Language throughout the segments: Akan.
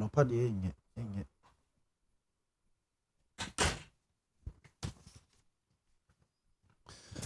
anopa de enye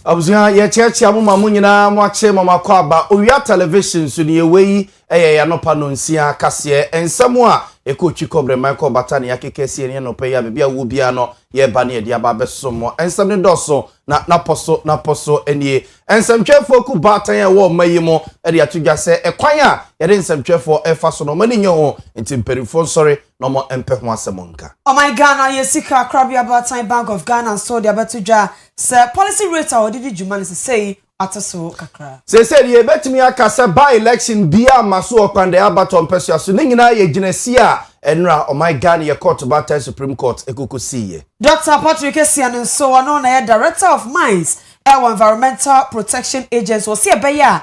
Abuzia ye cheche amuma mu nyina mu ache mama kwa ba Owia television so ne weyi ya nopa no nsia kaseɛ ensɛm a ekochi kobre Michael Batani yakekese ne no pa ya bia wo bia no ye ba ne dia ba besomo ensɛm ne dɔso na poso enie ensɛmtwefo ku batan ya wo mayi mo de atudwa sɛ ekwan a ye de ensɛmtwefo efa so no mani nye ho ntimperifo nsɔre no mo empe ho asɛm nka. Oh my Ghana ye sika krabia Batan Bank of Ghana so dia betudwa sɛ policy rate a odidi djuma ne say ataso kakra se ye betimi akasa by election bia maso opande abaton pesua so ne nyina ye ginasi a enra oh my Ghana ye court Batan Supreme Court ekokosi ye Dr. Patrick Esian so ono na ye director of mines environmental protection agency o se ebeya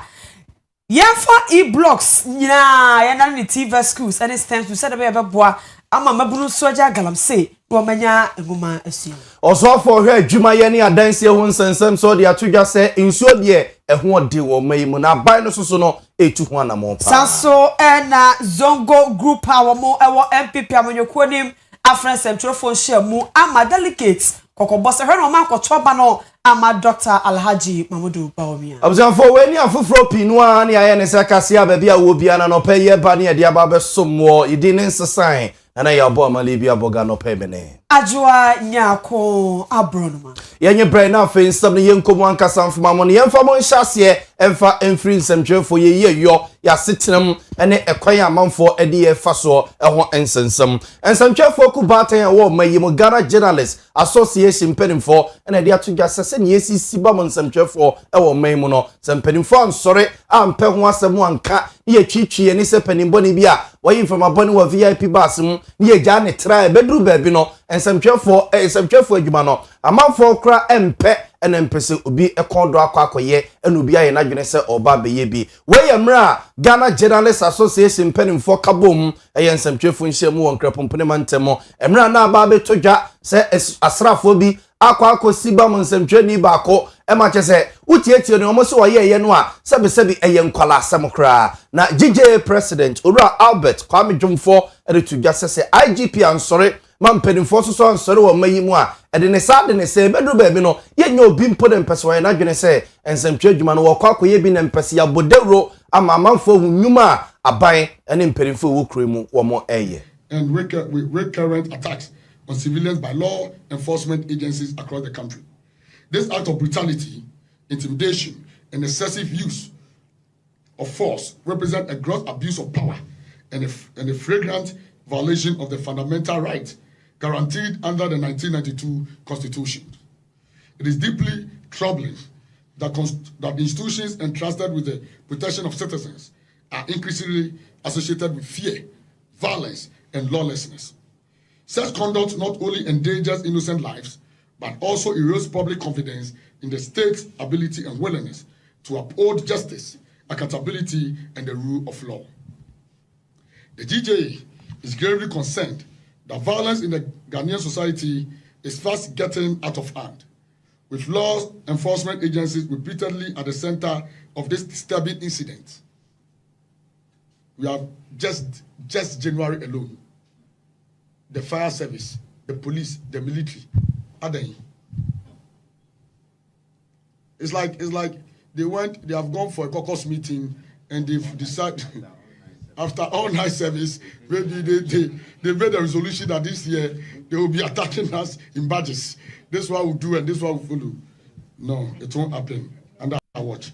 yefa e-blocks nyina ye na ne TV schools and stems to said ebeboa ama mabunu soja galamse wo manya eguma asu oso for hwe adwuma ye ne adanse ho nsensem so de atudwa se nsuo de eho de wo mayi mu na ban no soso no etu ho anamo pa sanso na zongo group power mo ewo MPP amanyoko nim afren centrofon share mu ama delegates kokobo se hwe no ma kotoba no ama Dr. Alhaji Mamudu Bawumia abuzanfo we ni afoforo pinu a ne aye ne sakase a ba bia wo bia na no pa ye ba ne de aba besomo yidi ne nsesan na ya bo amali bia boga no pa bene ajua nyako abronoma yenye brain na fe nsam ne yenkomu ankasa mfama mo ne yemfa mo nhyase emfa emfiri nsɛmtwefo ye yo ya setenam ene ekwan amanfo ede ye fa so ɛho nsensem nsɛmtwefo ku batan wo mayi mo Ghana Journalists Association penimfo ene de atudwa sese ne yesisi ba mo nsɛmtwefo ɛwo mayi mo no sɛmpenimfo ansɔre ampɛ ho asɛm anka ye twitwie ne se penimbo ne bia wayi mfama bone wa VIP bus mu ne ye gya ne tra beduru baabi no nsɛmtwefo adwuma no amanfo kra empɛ ene mpese obi ekondo akwakoye ene obi aye na dwene se oba beye bi we yemra Ghana Journalists Association penimfo kabom eye nsɛmtwefo nhyiamu won krapompene mantemo emra na aba betodwa se asrafo bi akwakosi ba mo nsɛmtweni baako ema kyese utietie ne omo se woye no a sebesebi eye nkwala asem kra na GJ President Owura Albert Kwame Dwumfo ede tudwa se IGP ansore mampenimfo so ansore wo mayi mu a ede ne sa de ne se bedru baabi no yenya obi mpo de mpese wo na dwene se ensɛmtwe adwuma no wo kwakoye bi ne mpese ya bodawro ama amanfo hunyuma aban ene mpenimfo wo kremu wo mo eye and recurrent attacks on civilians by law enforcement agencies across the country. This act of brutality, intimidation, and excessive use of force represent a gross abuse of power and a flagrant violation of the fundamental right guaranteed under the 1992 Constitution. It is deeply troubling that institutions entrusted with the protection of citizens are increasingly associated with fear, violence, and lawlessness. Such conduct not only endangers innocent lives, but also erodes public confidence in the state's ability and willingness to uphold justice, accountability, and the rule of law. The GJA is gravely concerned that violence in the Ghanaian society is fast getting out of hand, with law enforcement agencies repeatedly at the center of this disturbing incident. We have just January alone, the fire service, the police, the military, it's like they have gone for a caucus meeting and they've decided after all night service, maybe they made a resolution that this year they will be attacking us in badges. This is what we'll do and this is what we'll follow. No, it won't happen. And I watch.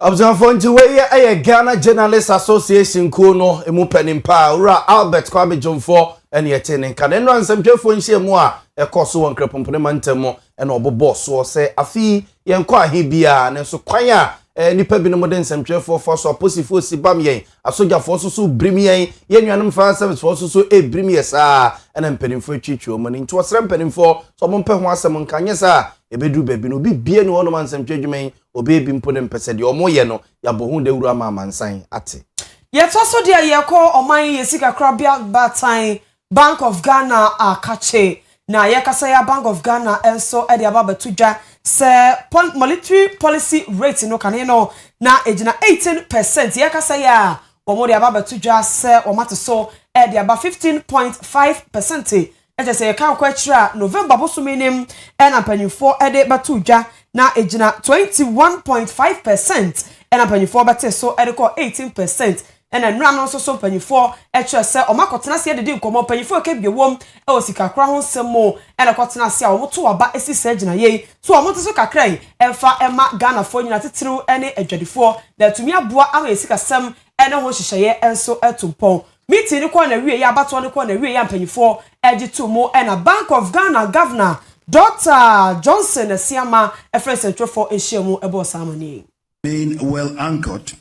Abzanfo nti we Ghana Journalists Association ko no emu panimpa Owura Albert Kwame Dwumfo ene yete ne nka no nsɛmtwefo nhyiamu a ekoso won krapompone mantemo ene obobo so se afi yenkɔ ahibia ne so kwan a nipa bi no mo de nsɛmtwefo fo so aposifo si bam yen asogafo so brim yen yenuanom fa service fo so brim yesa ene mpanimfo twitwo mo ne nti osre mpanimfo so mo mpɛ ho asɛm nka nyesa ebedu baabi no bi bie ne wono nsɛmtwe adwuman obi bi mpo ne mpese de omo ye no ya bohu de wura ma mansan ate yeto so de yekɔ oman yesika krabia Batan Bank of Ghana akache na yekasa ya Bank of Ghana enso e de aba betudwa se monetary policy rate no kane no na ejina 18% yekasa ya omo de aba betu dwa se o mate so e de aba 15.5%. Eje se kan kwa chira November bosuminim e na panyufo e de betu dwa na ejina 21.5%. E na panyufo bete so e de ko 18%. Ena nra no so panyifo e kire se o makotena se de nkomo panyifo ke biewom e osika kra ho semo ena kotena se a o moto aba esi se gina ye so o moto so kakra yi emfa ema Ghana fo nyina titiru ene adwadifo da tumi aboa ama esika sem ene ho hyehyeye enso etumpon meeting ni kwa na wie ya abato ni kwa na wie ya panyifo ejitu mo ena Bank of Ghana Governor Dr. Johnson Asiama efre central for ehyiamu ebo samani being well anchored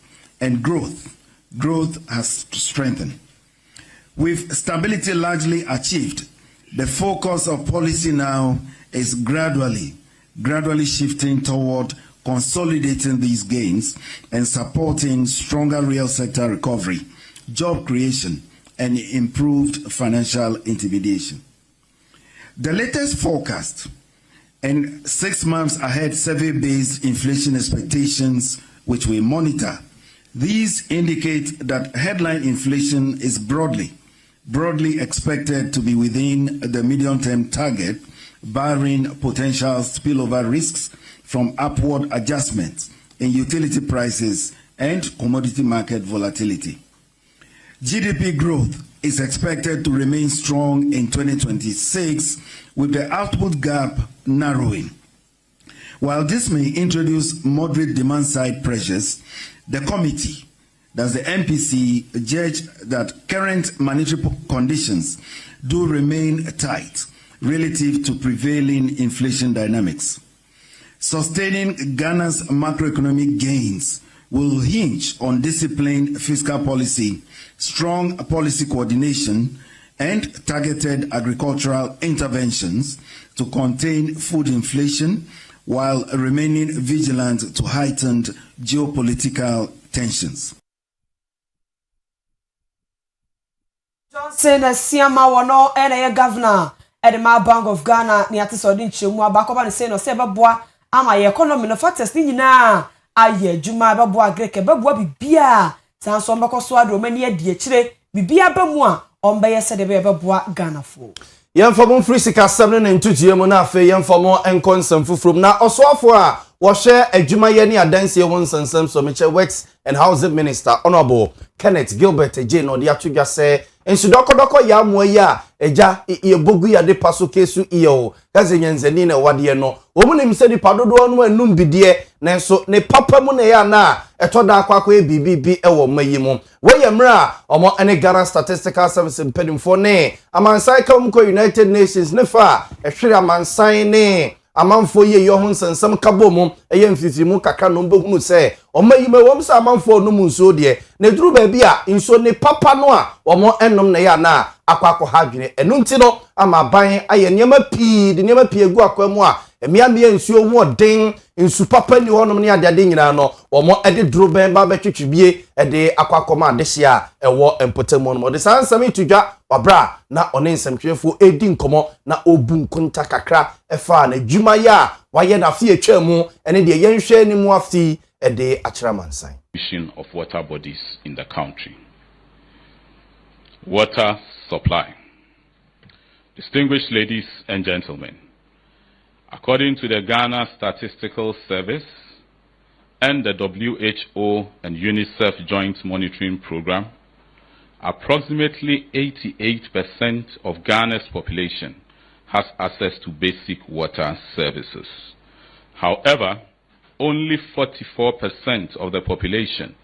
and growth has strengthened. With stability largely achieved, the focus of policy now is gradually shifting toward consolidating these gains and supporting stronger real sector recovery, job creation, and improved financial intermediation. The latest forecast and 6 months ahead survey-based inflation expectations, which we monitor, these indicate that headline inflation is broadly expected to be within the medium-term target, barring potential spillover risks from upward adjustments in utility prices and commodity market volatility. GDP growth is expected to remain strong in 2026, with the output gap narrowing. While this may introduce moderate demand-side pressures, the committee, that's the MPC, judged that current monetary conditions do remain tight relative to prevailing inflation dynamics. Sustaining Ghana's macroeconomic gains will hinge on disciplined fiscal policy, strong policy coordination, and targeted agricultural interventions to contain food inflation while remaining vigilant to heightened geopolitical tensions. Johnson Asiama wono ene governor Edema Bank of Ghana ni ate so di nchemu abakoba ne say no se beboa ama ye economy no factors ni nyina aye adwuma beboa greke beboa bibia sanso mbekoso ado mani adi akire bibia bamu a ombeye se de beboa Ghana fo yemfamo free sika 7 na ntutue mu na afa yemfamo enkonsam fufrum na osoafo a wo hye adwuma ye ni adanse ye wonsansam so meche works and housing minister honorable Kenneth Gilbert J no de atodwa se ensudokodoko ya moya eja ye bogu ya de paso kesu iyo kaze nyanzani na wade no wo mu nim se di padodo no anum bidie nanso ne papa mu na ya na etoda akwakwa bibibi ewo mayi mu we mra omo ene Ghana Statistical Service mpedimfo ne amansan kam ko United Nations ne fa ehwere amansan ne amanfo ye yo ho nsensam kabomu eye mfifimu kaka no behunu se omayime wom sa amanfo no mu nso de na duru ba bi a nso ne papa no a omo ennom na ya na akwakọ ha dwene enu nti no ama ban aye niema pii egu akwamu a emiamia nsuo ho den nsu papa ni honom ne ade nyina no omo ede duru ben ba betwetwebie ede akwakọ ma adehye a ewo empotamu no de sansam itudwa obra na one nsamhwefo edi nkomo na obunkunta kakra efa na dwuma ya waye na fie twamu ene de yenhwe ni mu afi ede achiramansan of water bodies in the country. Water supply. Distinguished ladies and gentlemen, according to the Ghana Statistical Service and the WHO and UNICEF Joint Monitoring Program, approximately 88% of Ghana's population has access to basic water services. However, only 44% of the population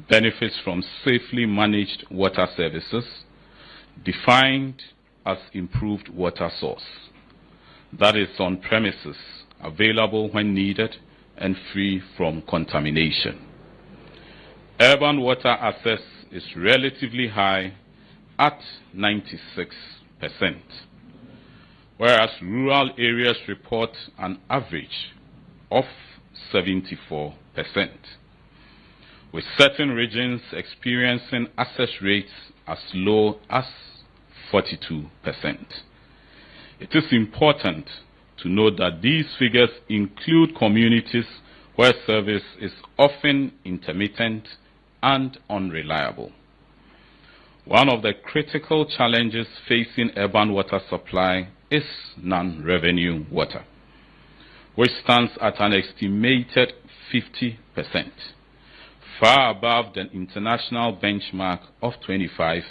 benefits from safely managed water services, defined as improved water source, that is on premises, available when needed, and free from contamination. Urban water access is relatively high at 96%, whereas rural areas report an average of 74%, with certain regions experiencing access rates as low as 42%. It is important to note that these figures include communities where service is often intermittent and unreliable. One of the critical challenges facing urban water supply is non-revenue water, which stands at an estimated 50%, far above the international benchmark of 25%.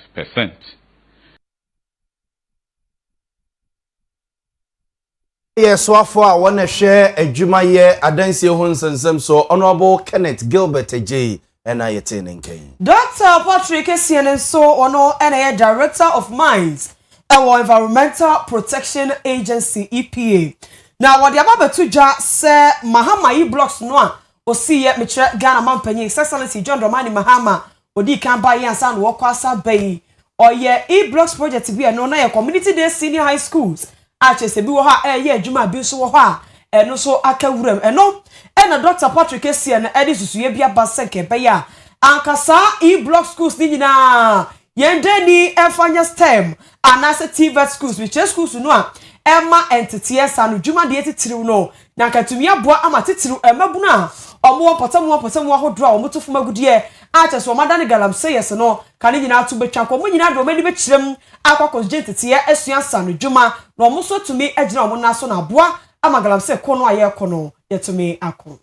Yes, so far one share adwuma ye adansie ho nsensem so Honorable Kenneth Gilbert J and I attending Kane. Dr. Patrick Kaseɛ so ono and Director of Mines and Environmental Protection Agency EPA. Now what the ababa tuja say Mahama blocks no o see ye metre Ghana mampanyi Excellency John Dramani Mahama odi kan ba ye ansa no kwasa bay or ye blocks project bi no na ye community day senior high schools achese bi wo ha ye adwuma bi so wo ha eno so akawuram eno ena Dr. Patrick Kaseɛ na edi susuye bi abasenke be ya ankasa block schools ni nyina yendeni efanya stem anase TVET schools which schools no a Emma entity esa dwuma de titiriw no na katumi aboa ama titiriw emabunu a omo potamu ahodro a omo tofuma gudie acheso madane galamsey yes no kane nyina to betwa ko mo nyina do mani be kirem akwakonje entity esua sanu dwuma na omo so tumi agina omo naso na aboa ama galamsey ko no aye ko no yetumi akon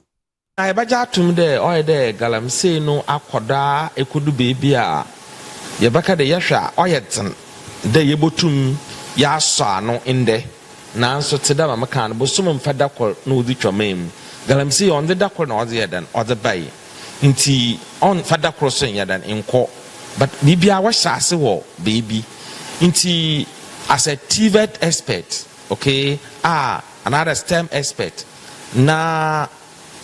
I baja tum de oye de galamsey no akoda ekodu bebi a ye baka de yahwa oyeten de yebotum ya sa no inde nanso teda ma kan bo sum mfada kor no di twamem galamsey on the dakor na ode yedan ode bai nti on fada kor so yedan enko but bibia wa shase wo baby nti as a TVET expert okay another STEM expert na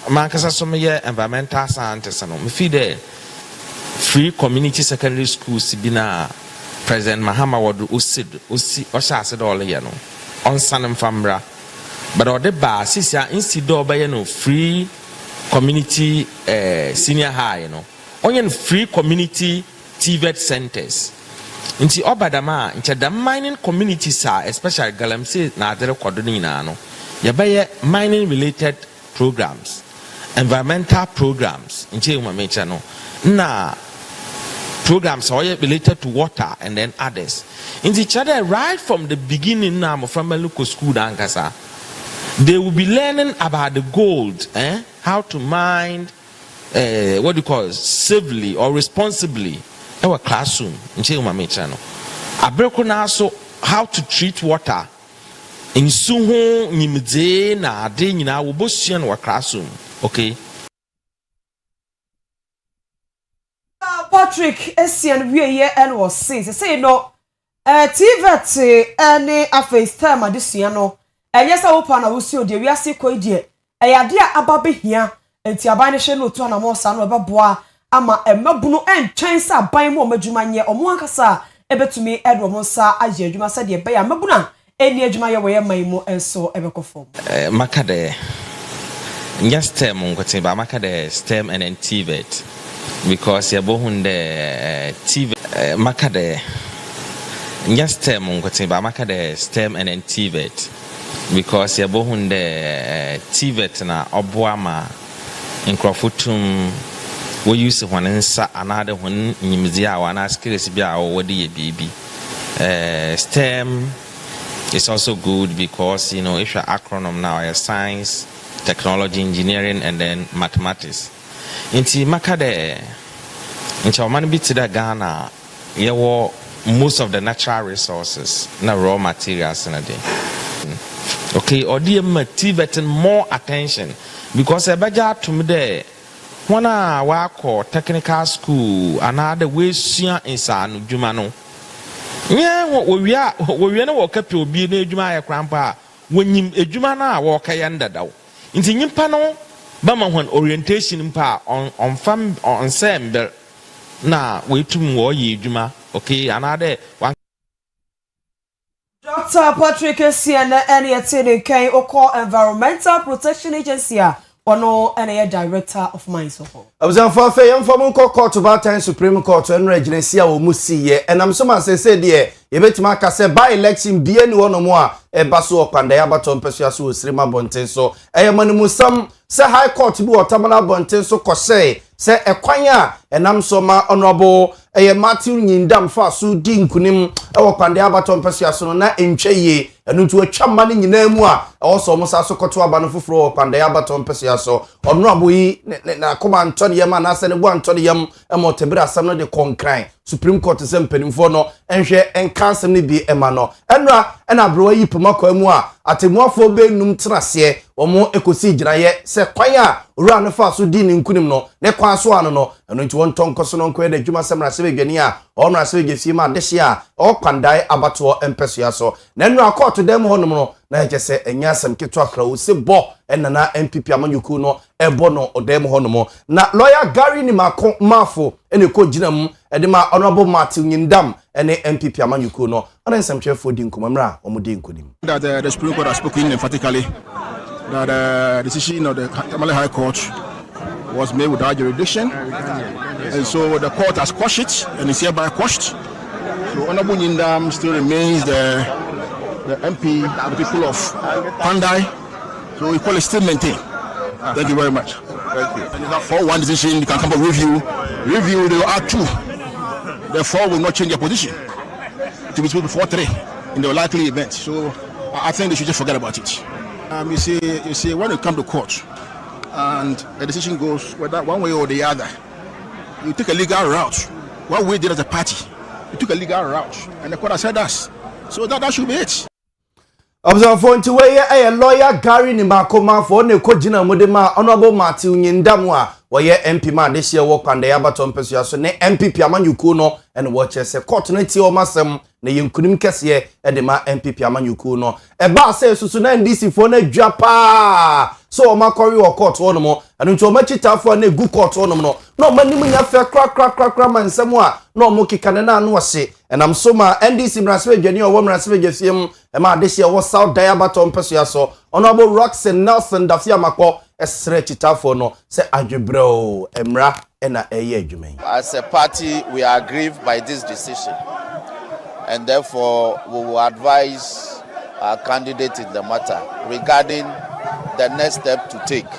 mankasa so me environmental scientist no me feed there free community secondary schools bina President Mahama would osi oshase all ye no on sanem famra but ode ba sisia insido ba ye no free community senior high no onye free community TVET centers nti obadama nche da mining communities especially galamsey na adere kodo nyina no ye ba ye mining related programs environmental programs nche umamecha no na programs are related to water and then others. In the other, right from the beginning now from a local school Ankasa, they will be learning about the gold, how to mine, what do you call it, safely or responsibly. Our classroom in Chemamechano. Abreko also how to treat water. In Suho, Nimze, na Ade, na Ubosian or classroom. Okay. Patrick Kaseɛ we ye and was say no TVET any aface time adesua no yes a opa na wusi ode wiase koidie ade a ababe hia enti aban ne hwe no to na mo sa no ebeboa ama emabunu entwen sa aban mo madwuma nye omo ankasa ebetumi edwo mo sa aje adwuma sa de be ya mabuna eni adwuma ye wo ye man mu enso ebekofom makade yes STEM ngote ba makade STEM and TVET because ya bohunde TVET makade yes STEM ngote ba makade STEM and TVET because ya bohunde TVET na oboama nkrofutum we use one nsa another one nyimzia wana skills bia wodi ye bibi STEM is also good because you know if your acronym now is science, technology, engineering and then mathematics. Inti makade inti omani biti da Ghana yewo most of the natural resources na raw materials na de. Okay, odi motivating more attention because ebaja tum de wana wako technical school another way sua insanu dwuma no nye wo wi na wo kape obi na edwuma ya krampa wonyim edwuma na wo ka yanda dawo nti nyimpa no ba ma hon orientation mpa on fam on sember na wetum wo ye edwuma okay another one. Dr. Patrick Kaseɛ na ene yetene kan oko Environmental Protection Agency ono ene Director of Mines of. Abuzanfo fe yemfam nko court of time Supreme Court en regency a wo musiye enam so ma se de yebetima aka se by election bie ni wono mo a eba so opanda ya bato mpesua so osirima bonten so eyemani musam se high court bi otamana bonten so kose se ekwanya enam so ma honorable Matthew Nyindam fa so di nkunim ewo kwande abaton pesuaso no na entweye enu ntu atwa mane nyina mu a ewo so mo sa so koto aba no foforo kwande abaton pesuaso honorable yi na koma ntode yam na se ne bo ntode yam emotebira asam no de konkran Supreme Court se mpanimfo no enhwe enkansem ne bi ema no enra ena bro yi poma mu a atemuafo be num tenase omo ekosi giraye se kwan a owura no fa so di ne nkunim no ne kwan so ano no enu ntu won tonko so no nkwe da dwuma semra se begani a omra se begesi ma dehye a o kwandai abato empesua so na enu akọọtụ dem honom no na eje se enya asem keto akra wo se bo enana MPP amanyuku no ebo no odem honom na lawyer Gary ni mafo ene ko ginam ede ma honorable Matthew Nyindam ene MPP amanyuku no ana nsamchefo di nkomamra omudi nkonim that the Supreme Court has spoken emphatically that the decision of the Tamale High Court was made without jurisdiction, and so the court has quashed it and is hereby quashed. So Honorable Nyindam still remains the MP of the people of Pandai, so equally still maintained. Thank you very much. Thank you. And for one decision, you can come up review. They will add 2. Therefore, will not change their position to be 4-3 in the likely event. So I think they should just forget about it. You see, when you come to court and a decision goes whether one way or the other, you take a legal route. What we did as a party, you took a legal route, and the court has said us. So that should be it. Observe for into way a lawyer Gary ni makoma for ne ko gina modema honorable Matthew Nyindam a woye MP ma de hye wo kwande abaton pesua so ne MPP amanyuku no ene wo chese court no ti o masem na yenkunim kese e de ma MPP amanyuku no e ba se susu na NDC fo na dwa pa so o makori wo court wo no mo anu nti o machitafo na egu court wo no no na o manim nya fe kra mansem a na o mo kikane na anu wose enam so ma NDC mrasebe dwani o wo mrasebe dwasiem e ma de hye wo South Diabaton pesua so honorable Roxanne Nelson Dafia Makọ esre chitafo no se adwebreo emra ena eye adwumen. As a party, we are aggrieved by this decision, and therefore we will advise our candidate in the matter regarding the next step to take.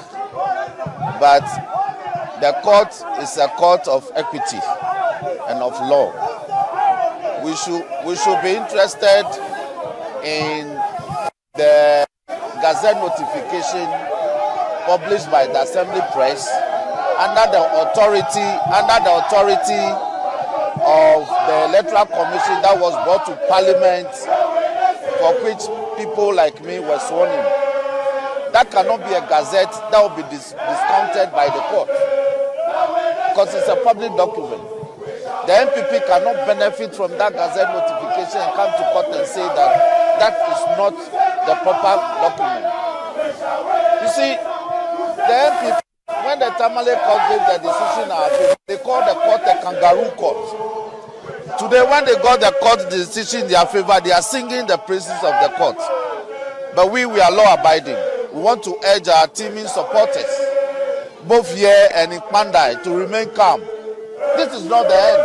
But the court is a court of equity and of law. We should be interested in the Gazette notification published by the Assembly Press under the authority of the Electoral Commission that was brought to Parliament, for which people like me were sworn in. That cannot be a gazette that will be discounted by the court because it's a public document. The MPP cannot benefit from that gazette notification and come to court and say that that is not the proper document. You see, the MPP, when the Tamale court gave the decision, they called the court a kangaroo court. Today, when they got the court decision in their favor, they are singing the praises of the court. But we are law-abiding. We want to urge our teaming supporters, both here and in Pandai, to remain calm. This is not the end.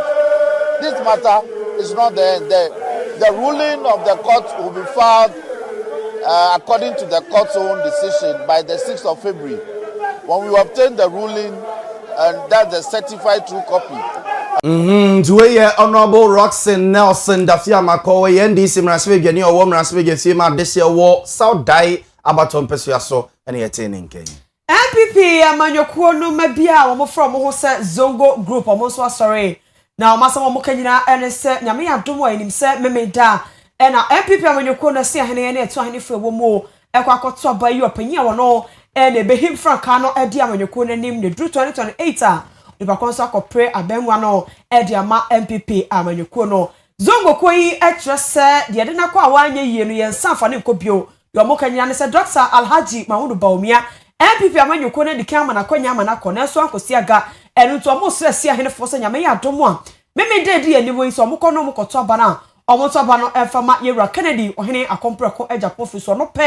This matter is not the end. The ruling of the court will be filed according to the court's own decision by the 6th of February. When we obtain the ruling, and that's the certified true copy. Tuwe honorable Roxanne Nelson Dafia Makọ we NDC mrasebe gani owo mrasebe gesi ma dese wo South Diabaton pesua so ene yete ne nken. MPP amanyokuo no mabia wo mo from ho se Zongo group o mo so sorry na o masamo mo kanyina ene se nyame adom wa enim se memeda ena MPP amanyokuo no se ahene ne eto ahene fre wo mo ekwa akoto aba yi opanyi a wo no ene behim franka no edi amanyokuo no nim ne dru 2028 a nipa konso akopre abenwa no edi ama MPP amanyokuo no Zongo koyi etrese de na kwa wanye yie no yensanfa ne nkobio yo mo kanyina ne se Dr. Alhaji Mahudu Baumia MPP amanyuko na dikan mana kwanya mana ko na so ankosi aga enu to mo so asia hene fo so nyame ya domo a meme dedi ani wo so mo kono mo koto aba na omo to aba no efama Owia Kennedy ohene akompreko ejapo fi so no pe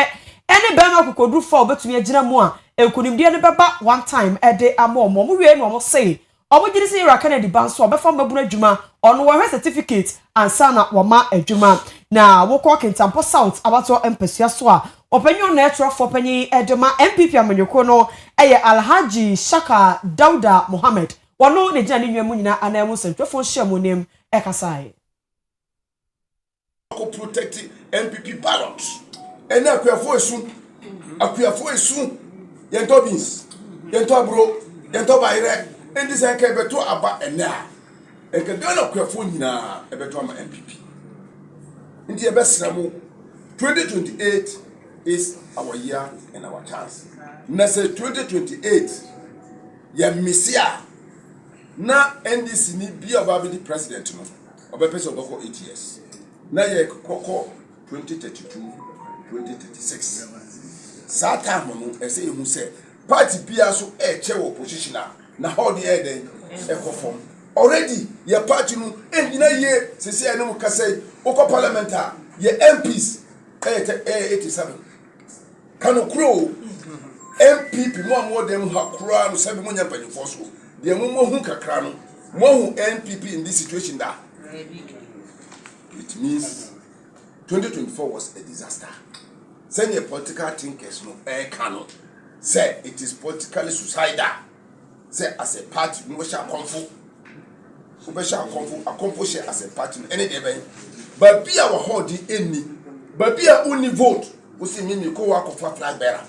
ene be ma kokodu fa obetumi agina mu a enkunimde ne beba one time ede amo mo wie no mo say omo gidi se Owia Kennedy ban so obefa mabuna adwuma ono wo certificate ansa na wo ma adwuma na wokọ Kintampo South abato empesua so a opanyo na etro for panyi edema MPP amanyoko no eye Alhaji Shaka Dauda Mohammed wono ne gina ne nwamu nyina anamu sentwefo hyiamonem ekasai ko protect MPP ballot ene akuafo esu yento beans yento abro yento bayre endi se nke beto aba ene a enke gana akuafo nyina ebeto ama MPP ndi ebesramo 2028 is our year and our chance. Na say 2028 ya misia na NDC ni bi oba be president no oba person go 8 years. Na ye koko 2032 2036. Sata no e say hu say party bia so e che opposition na how the head e ko form. Already your party no enjina ye se say no ka say oko parliament ye MPs 87 kanu kro MPP mo dem ha kura no sabi mo nya panyefo so de mo hu kakra no mo hu MPP in this situation that it means 2024 was a disaster. Send your political thinkers no canon say it is politically suicidal. Say as a party we shall comfort accomplish as a party any day but be our holding any but be our only vote we see me go work of flag bearer.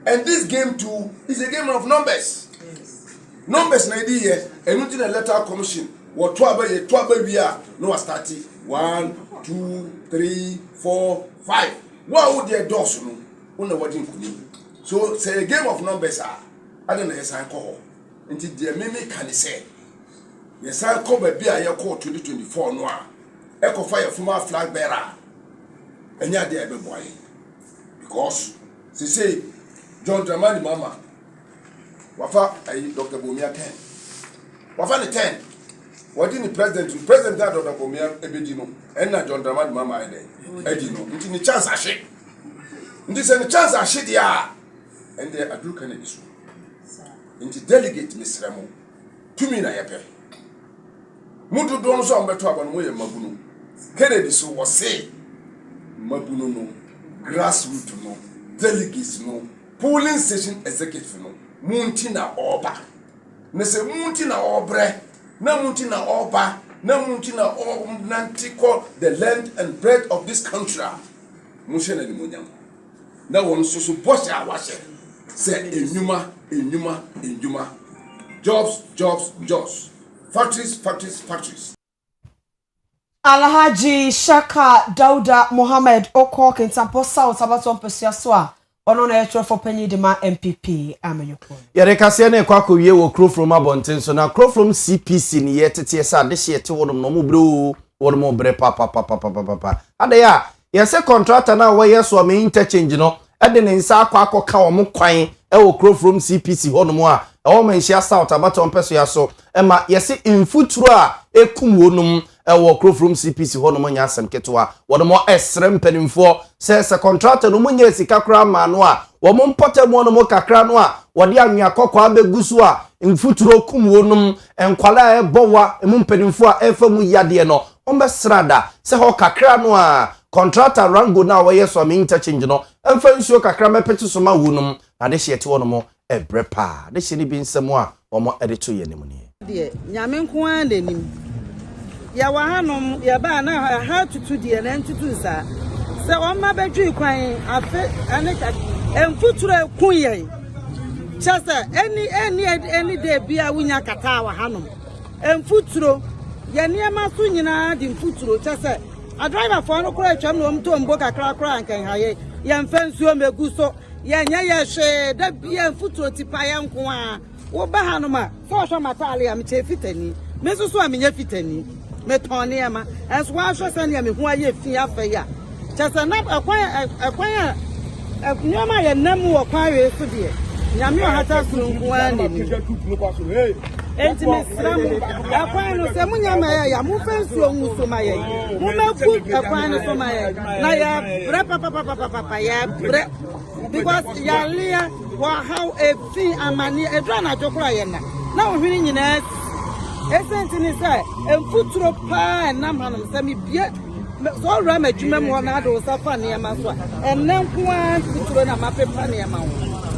And this game too is a game of numbers. Numbers na di here and nothing a letter commission what 12 we are no start 1 2 3 4 5 what would their doors no una wedding kuni so say a game of numbers are I don't know yes alcohol until the meme can say yes I come be a year call 2024 no echo fire former flag bearer and ya there be boy because they say John Dramani Mama wafa Dr. Bomia 10 wafa ni 10 what in the president that Dr. Bomia ebedino and na John Dramani Mama edino nti ni chance ashe nti se ni chance ashe dia and they adu Kennedy so nti delegate misremo tumi na yepe mudu don so ambeto aba no ye mabunu Kennedy so was say mabunu no grassroots no delegates no polling station executive no munti na oba ne se munti na obre na munti na oba na munti na nantiko the length and breadth of this country mushe na limonyam na won so boss awase say enyuma jobs factories Alhaji Shaka Dauda Mohammed oko Kintampo South abato mpesua so a ono na etro for panyi de ma MPP amenyoko Owia Kaseɛ na ekwa kowie wo Krofrom abonten so na Krofrom CPC ni yetete sa de hye te wodom no mubro wodom bre pa ade ya yese contractor na wo yeso am interchange no ede ne nsa akwa wo mo kwan e wo Krofrom CPC honom a e wo manhia South abato mpesua so e ma yese infuturo a ekum wonum ewo Krofrom CPC honom nya asem ketwa wodom esrem panimfo se contractor no munya sika kra ma no a wo mo mpotem honom kakra no a wode anwea kokwa begusu a infuturo kum wonum enkwala ebowa emu panimfo a efa mu yade no ombesrada se ho kakra no a contractor rango na wo yeso am interchange no emfa nsuo kakra mepete so ma wonum na de hyete honom ebrepa de hye ni bi nsem a wo mo edeto ye nemu ni de nyame nko an denim ya wa hanom ya ba na ha tutu de na ntutu sa se o ma bedwi kwan afe aneka emfuturo ekun ye chasa any day bia wunya kata wa hanom emfuturo ya niema so nyina de mfuturo chasa a driver for no kura twam no mto mbo kakra ankan haye ya mfensuo megu so ya nya ya hwe da bia mfuturo tipa ya nko a wo ba hanom a so hwa matale am che fitani me so amenye fitani me tone ama as wa hwe sane me hu aye fi afa ya chasa na akwan nyoma ya nam wo kwawe so de nyame o hata suru nko ane enti mesramu akwan no se munyama ya mu fensuo nso ma ya mu maku akwan no so ma ya na ya bre papa ya bre because ya lia wa how a fi amani edra na jokura ya na ohwiri nyina esenti ni say emfuturo pa na manam se mi bie so ram adwuma mu na do safa ne ma so enen ko an tituro na mapepa ne ma wo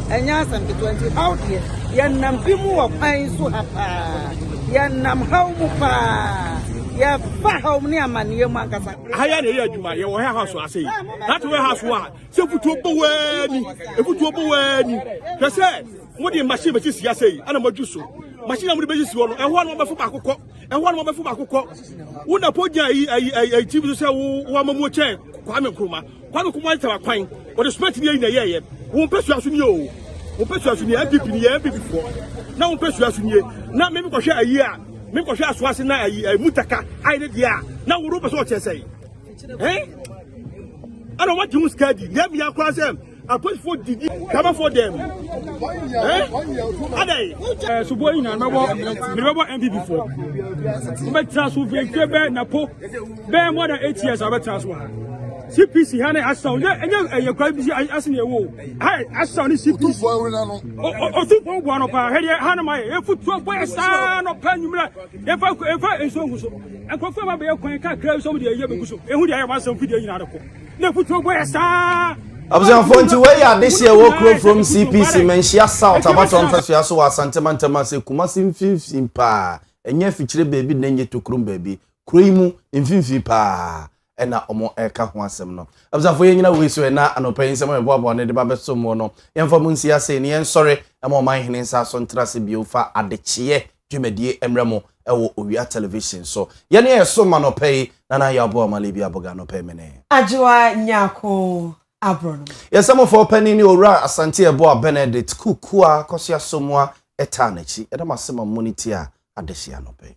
enya asam 20 how dear yanam bi mu wo kwan so ha pa yanam how mu pa ya fa how ne amane mu ankasa haya ne adwuma ye wo house ase that way house wa se futu obo wani pese mo de machine be sia sei ana mo juso machine mo de be si wo no ehwo no be fu akokɔ wo na poja yi TV so se wo amamu che kwame nkruma ta kwan wo de spent ni na ye wo pesu aso ni o wo pesu aso ni MPP ni MPP fo na wo pesu aso ni na me ko hwe ayi a me ko hwe aso ase na ayi mutaka ai ne dia na wo ro pesu o che sei ana what you skadi dem ya kwa sem I put for Didi, come for them. So boy, remember MPP before. But transfer very Napo, bear more than 8 years. I will transfer. CPC, Hannah, I saw you quite busy. I asked you, I saw the CPC. Oh, 2.1 of our head, Hannah, my foot 12 star of Panumla. If I so, and confirm about your can't close over the year because who I was some video in article. No, put 12 star. Abuzanfo nti we ya this year wo kro from CPC menhia South abaton fasua so asantema se Kumasi mfimfim pa enye fichire baby na enye tokrum baby kroimu mfimfim pa ena omo eka ho asem no abuzanfo ye nyina we so na anopan nsem e boabo ne de ba besom no yemfa mu nsia se ne yen sore ema oman hene nsa so ntrase biofa adechie dwumadie emremo ewo Owia television so ye ne yeso manopai na ya bo amalebi aboga no pe mene Ajwa nyako Abron. Yes, some of our penny ni ora asante ebo Benedict kukua kosia somwa etanachi. Eda masema money tia adesia no pe.